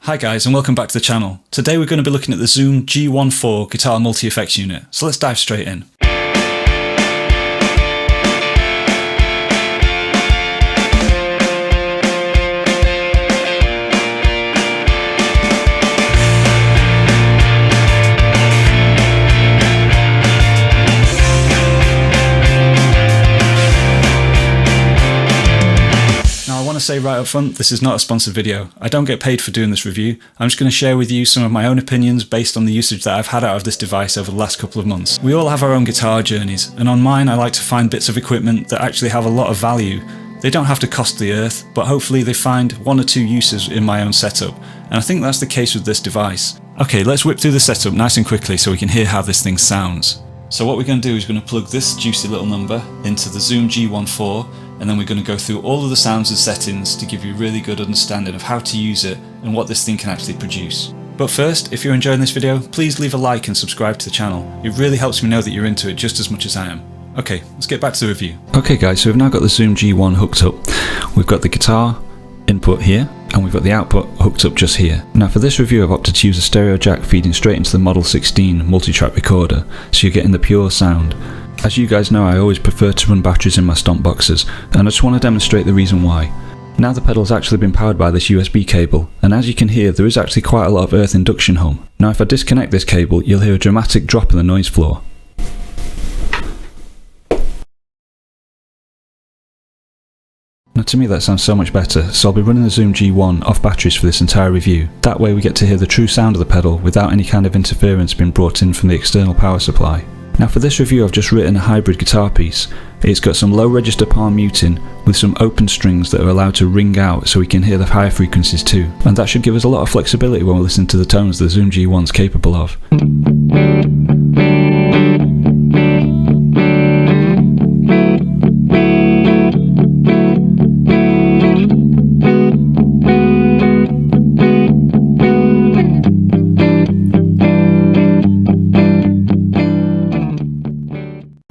Hi guys and welcome back to the channel. Today we're going to be looking at the Zoom G14 guitar multi-effects unit, so let's dive straight in. I want to say right up front, this is not a sponsored video. I don't get paid for doing this review. I'm just going to share with you some of my own opinions based on the usage that I've had out of this device over the last couple of months. We all have our own guitar journeys, and on mine I like to find bits of equipment that actually have a lot of value. They don't have to cost the earth, but hopefully they find one or two uses in my own setup, and I think that's the case with this device. Okay, let's whip through the setup nice and quickly so we can hear how this thing sounds. So what we're going to do is we're going to plug this juicy little number into the Zoom G14, and then we're going to go through all of the sounds and settings to give you a really good understanding of how to use it and what this thing can actually produce. But first, if you're enjoying this video, please leave a like and subscribe to the channel. It really helps me know that you're into it just as much as I am. Okay, let's get back to the review. Okay guys, so we've now got the Zoom G1 hooked up. We've got the guitar input here, and we've got the output hooked up just here. Now for this review I've opted to use a stereo jack feeding straight into the Model 16 multi-track recorder, so you're getting the pure sound. As you guys know, I always prefer to run batteries in my stomp boxes, and I just want to demonstrate the reason why. Now the pedal's actually been powered by this USB cable, and as you can hear there is actually quite a lot of earth induction hum. Now if I disconnect this cable you'll hear a dramatic drop in the noise floor. Now to me that sounds so much better, so I'll be running the Zoom G1 off batteries for this entire review. That way we get to hear the true sound of the pedal without any kind of interference being brought in from the external power supply. Now for this review I've just written a hybrid guitar piece. It's got some low register palm muting with some open strings that are allowed to ring out so we can hear the higher frequencies too. And that should give us a lot of flexibility when we listen to the tones the Zoom G1's capable of.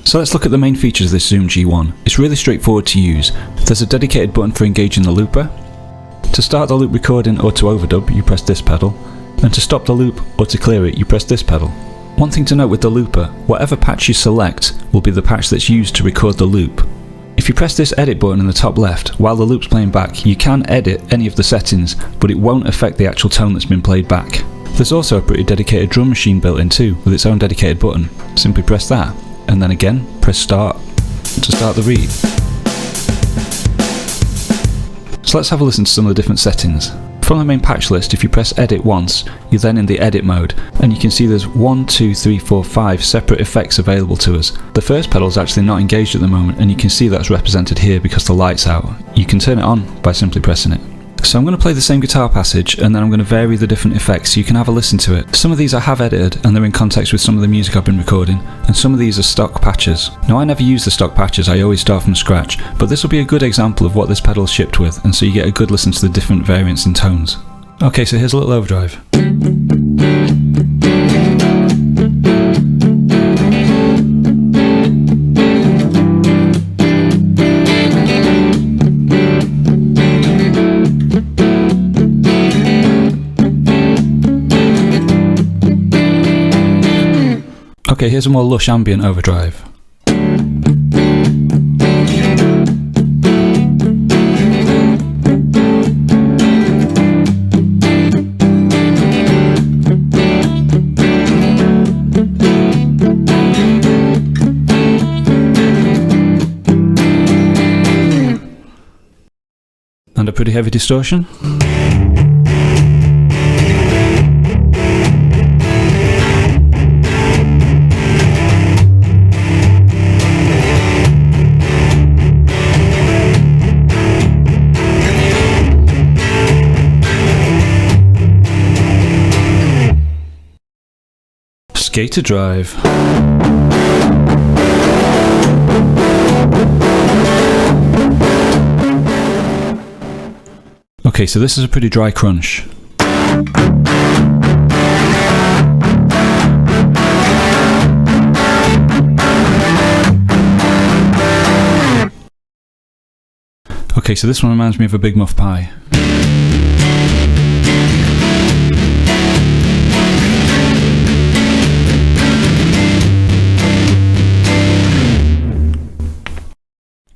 So let's look at the main features of this Zoom G1. It's really straightforward to use. There's a dedicated button for engaging the looper. To start the loop recording or to overdub, you press this pedal, and to stop the loop or to clear it, you press this pedal. One thing to note with the looper, whatever patch you select will be the patch that's used to record the loop. If you press this edit button in the top left while the loop's playing back, you can edit any of the settings, but it won't affect the actual tone that's been played back. There's also a pretty dedicated drum machine built in too, with its own dedicated button. Simply press that, and then again press start to start the read. So let's have a listen to some of the different settings. From the main patch list, if you press edit once, you're then in the edit mode, and you can see there's 1, 2, 3, 4, 5 separate effects available to us. The first pedal is actually not engaged at the moment, and you can see that's represented here because the light's out. You can turn it on by simply pressing it. So I'm going to play the same guitar passage and then I'm going to vary the different effects so you can have a listen to it. Some of these I have edited and they're in context with some of the music I've been recording, and some of these are stock patches. Now I never use the stock patches, I always start from scratch, but this will be a good example of what this pedal is shipped with, and so you get a good listen to the different variants in tones. Okay, so here's a little overdrive. Okay, here's a more lush ambient overdrive. And a pretty heavy distortion. Skater drive. Okay, so this is a pretty dry crunch. Okay, so this one reminds me of a Big Muff Pie.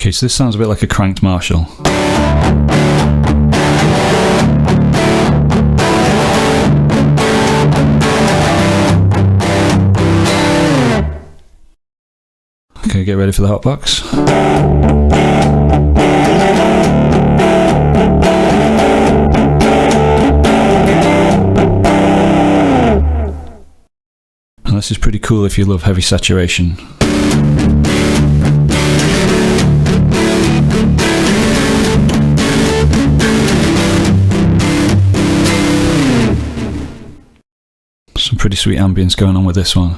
Okay, so this sounds a bit like a cranked Marshall. Okay, get ready for the hot box. And this is pretty cool if you love heavy saturation. Some pretty sweet ambience going on with this one.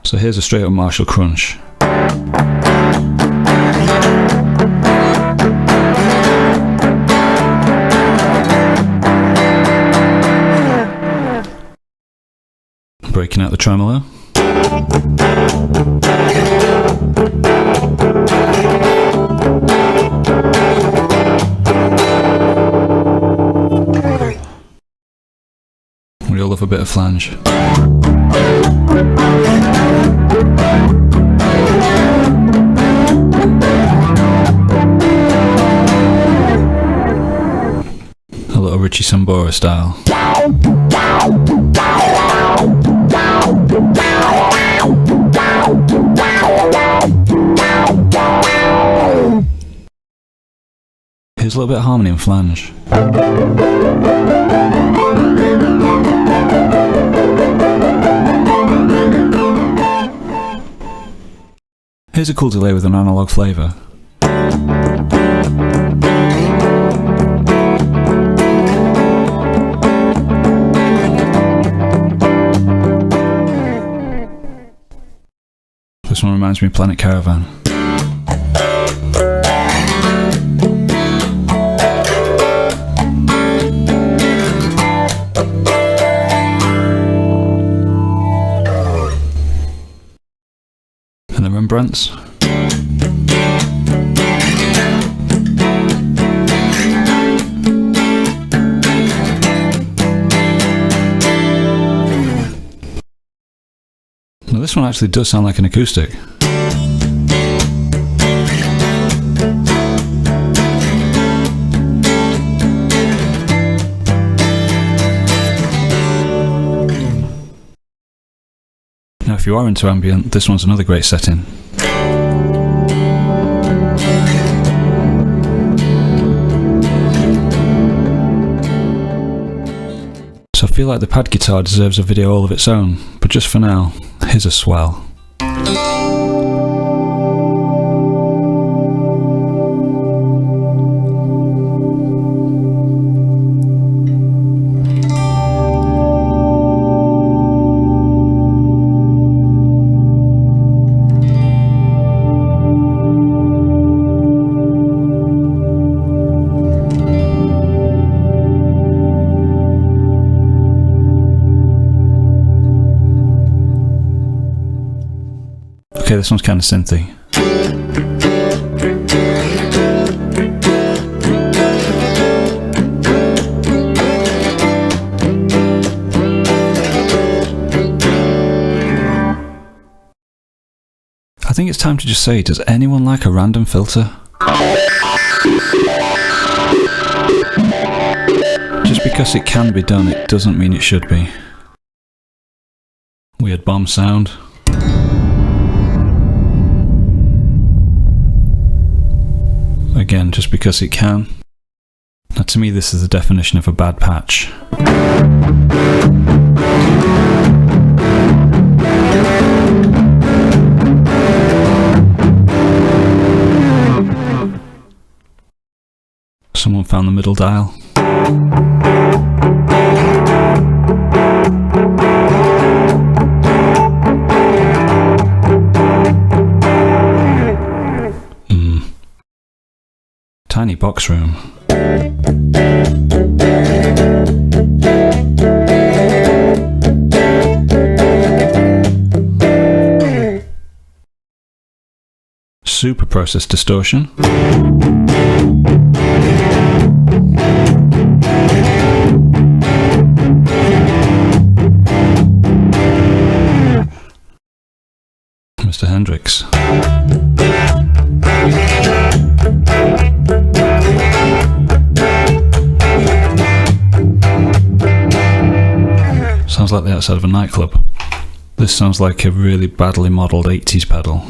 So here's a straight up Marshall crunch. Breaking out the tremolo. We all love a bit of flange. A little Richie Sambora style. Here's a little bit of harmony and flange. Here's a cool delay with an analog flavour. This one reminds me of Planet Caravan. And the Rembrandts. Now this one actually does sound like an acoustic. Now if you are into ambient, this one's another great setting. So I feel like the pad guitar deserves a video all of its own, but just for now, here's a swell. Okay, this one's kind of synthy. I think it's time to just say, does anyone like a random filter? Just because it can be done, it doesn't mean it should be. Weird bomb sound. Again, just because it can. Now to me this is the definition of a bad patch. Someone found the middle dial. Tiny box room. Super processed distortion. Hendrix. Sounds like the outside of a nightclub. This sounds like a really badly modelled 80s pedal.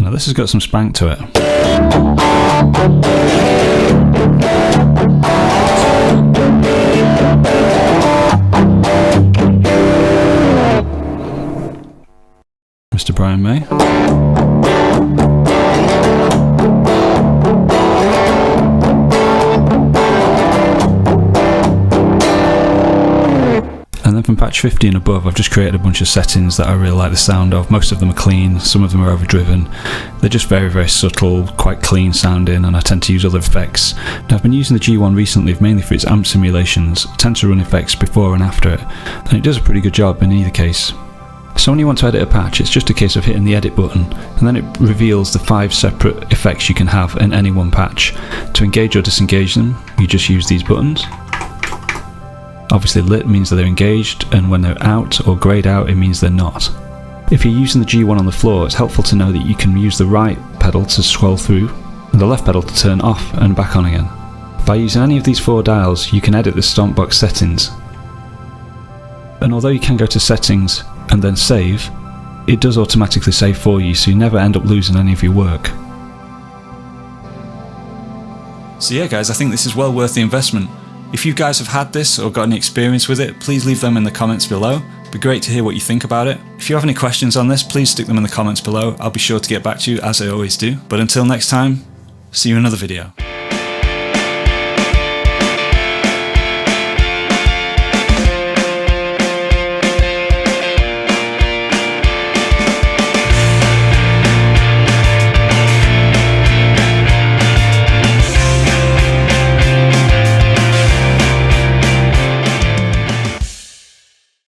Now this has got some spank to it. Mr. Brian May. And then from patch 50 and above, I've just created a bunch of settings that I really like the sound of. Most of them are clean, some of them are overdriven. They're just very, very subtle, quite clean sounding, and I tend to use other effects. Now, I've been using the G1 recently, mainly for its amp simulations. I tend to run effects before and after it, and it does a pretty good job in either case. So when you want to edit a patch, it's just a case of hitting the edit button, and then it reveals the 5 separate effects you can have in any one patch. To engage or disengage them, you just use these buttons. Obviously lit means that they're engaged, and when they're out or greyed out, it means they're not. If you're using the G1 on the floor, it's helpful to know that you can use the right pedal to scroll through, and the left pedal to turn off and back on again. By using any of these 4 dials, you can edit the stomp box settings. And although you can go to settings and then save, it does automatically save for you, so you never end up losing any of your work. So yeah guys, I think this is well worth the investment. If you guys have had this or got any experience with it, please leave them in the comments below. It'd be great to hear what you think about it. If you have any questions on this, please stick them in the comments below. I'll be sure to get back to you as I always do. But until next time, see you in another video.